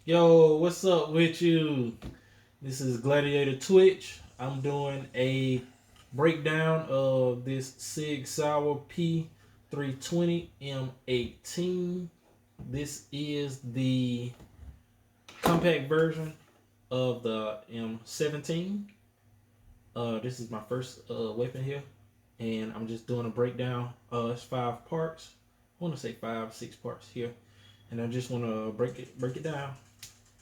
Yo, what's up with you? This is Gladiator Twitch. I'm doing a breakdown of this SIG SAUER P320-M18. This is the compact version of the M17. This is my first weapon here, and I'm just doing a breakdown. It's 5 parts. I want to say 5, 6 parts here, and I just want to break it down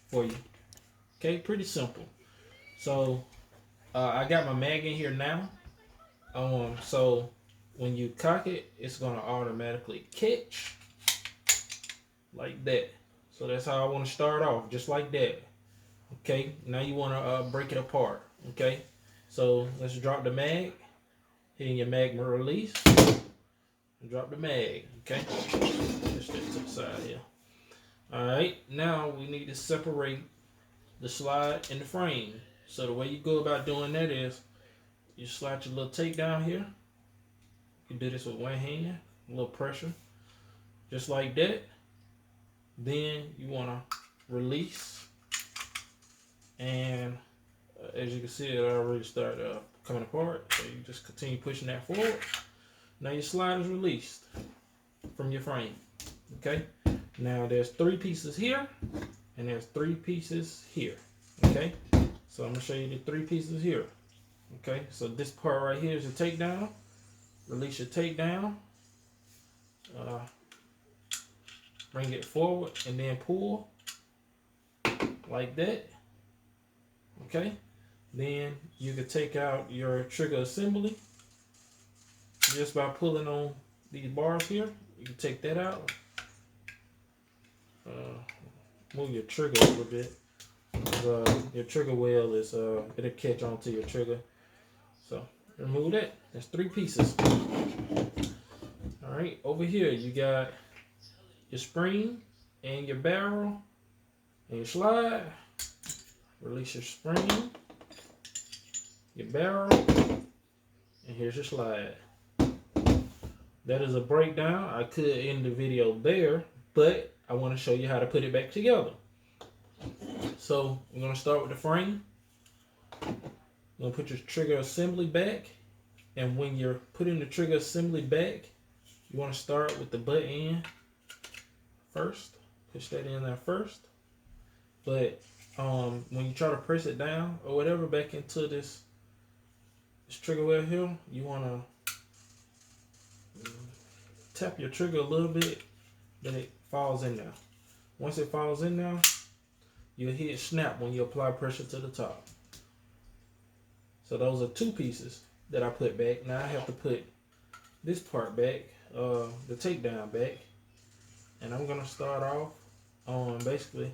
for you. Okay, pretty simple. So I got my mag in here now. So when you cock it, it's gonna automatically catch like that. So that's how I want to start off, just like that. Okay, now you want to break it apart. Okay, so let's drop the mag, hitting your mag release, and drop the mag. Okay, push that to the side here. All right, now we need to separate the slide and the frame. So the way you go about doing that is you slide your little tape down here. You can do this with one hand, a little pressure, just like that. Then you want to release, and as you can see, it already started coming apart. So you just continue pushing that forward. Now your slide is released from your frame. Okay. Now there's 3 pieces here, and there's 3 pieces here. Okay. So I'm gonna show you the 3 pieces here. Okay. So this part right here is your takedown. Release your takedown. Bring it forward and then pull like that. Okay. Then you can take out your trigger assembly just by pulling on these bars here. You can take that out. Move your trigger a little bit. Your trigger wheel is it'll catch onto your trigger. So remove that. That's 3 pieces. All right. Over here you got your spring and your barrel and your slide. Release your spring, your barrel, and here's your slide. That is a breakdown. I could end the video there, but I want to show you how to put it back together. So we're going to start with the frame. You're going to put your trigger assembly back, and when you're putting the trigger assembly back, you want to start with the butt end first. Push that in there first. But when you try to press it down or whatever back into this trigger wheel here, you want to tap your trigger a little bit, then it falls in there. Once it falls in there, you'll hear it snap when you apply pressure to the top. So those are 2 pieces that I put back. Now I have to put this part back, the takedown back, and I'm gonna start off basically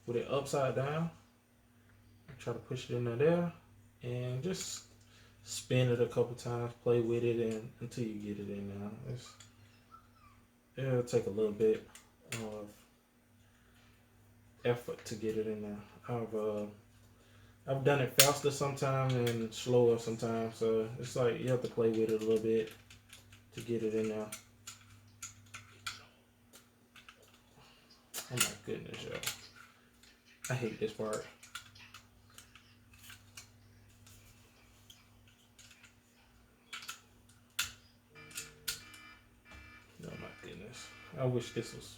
with it upside down. Try to push it in there and just spin it a couple times, play with it and until you get it in there. It'll take a little bit of effort to get it in there. I've done it faster sometimes and slower sometimes, so it's like you have to play with it a little bit to get it in there. Oh my goodness, y'all. I hate this part. Oh my goodness. I wish this was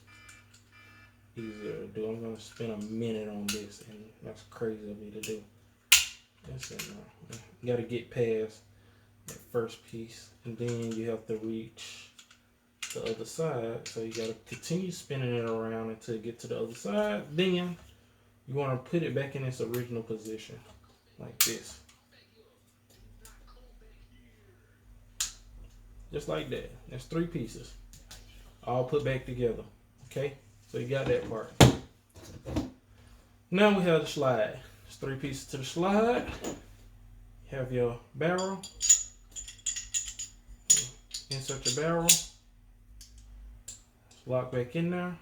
easier to do. I'm gonna spend a minute on this, and that's crazy of me to do. That's it now. You gotta get past that first piece, and then you have to reach the other side. So you gotta continue spinning it around until you get to the other side. Then you wanna put it back in its original position, like this. Just like that. That's 3 pieces, all put back together. Okay, so you got that part. Now we have the slide. There's 3 pieces to the slide. You have your barrel. Insert your barrel. Lock back in there.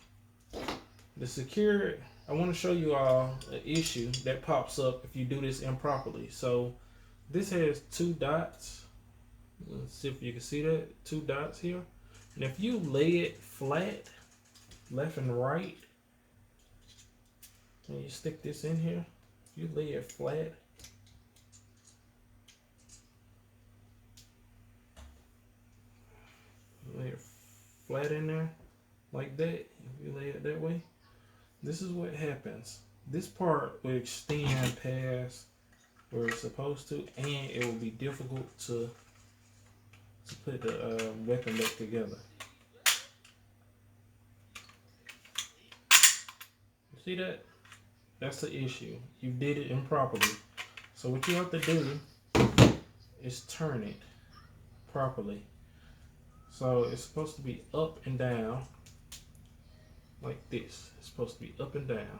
To secure it, I want to show you all an issue that pops up if you do this improperly. So this has 2 dots. Let's see if you can see that. 2 dots here. And if you lay it flat, left and right, When you stick this in here, you lay it flat. Lay it flat in there like that. If you lay it that way, this is what happens. This part will extend past where it's supposed to, and it will be difficult to put the weapon back together. You see that? That's the issue. You did it improperly. So what you have to do is turn it properly. So it's supposed to be up and down like this. It's supposed to be up and down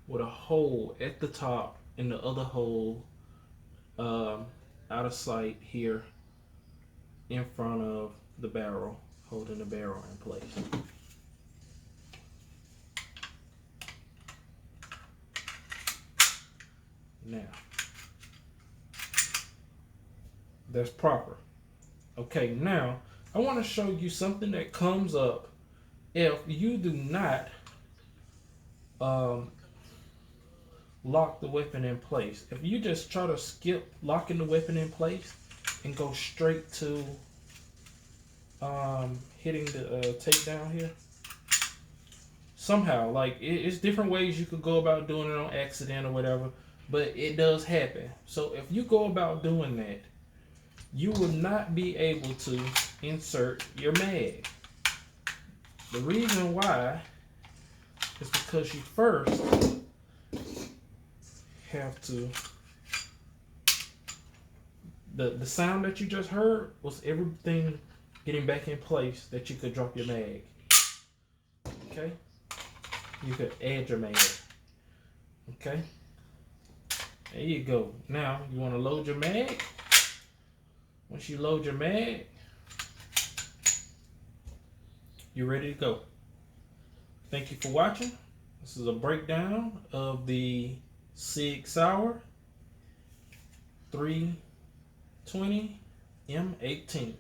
with a hole at the top and the other hole out of sight here in front of the barrel, holding the barrel in place. Now, that's proper. Okay, now I want to show you something that comes up if you do not lock the weapon in place. If you just try to skip locking the weapon in place and go straight to hitting the takedown here, somehow, like it's different ways you could go about doing it on accident or whatever, but it does happen. So if you go about doing that, you will not be able to insert your mag. The reason why is because you first have to, the sound that you just heard was everything getting back in place that you could drop your mag. Okay? You could add your mag. Okay? There you go. Now you want to load your mag. Once you load your mag, you're ready to go. Thank you for watching. This is a breakdown of the SIG SAUER P320-M18.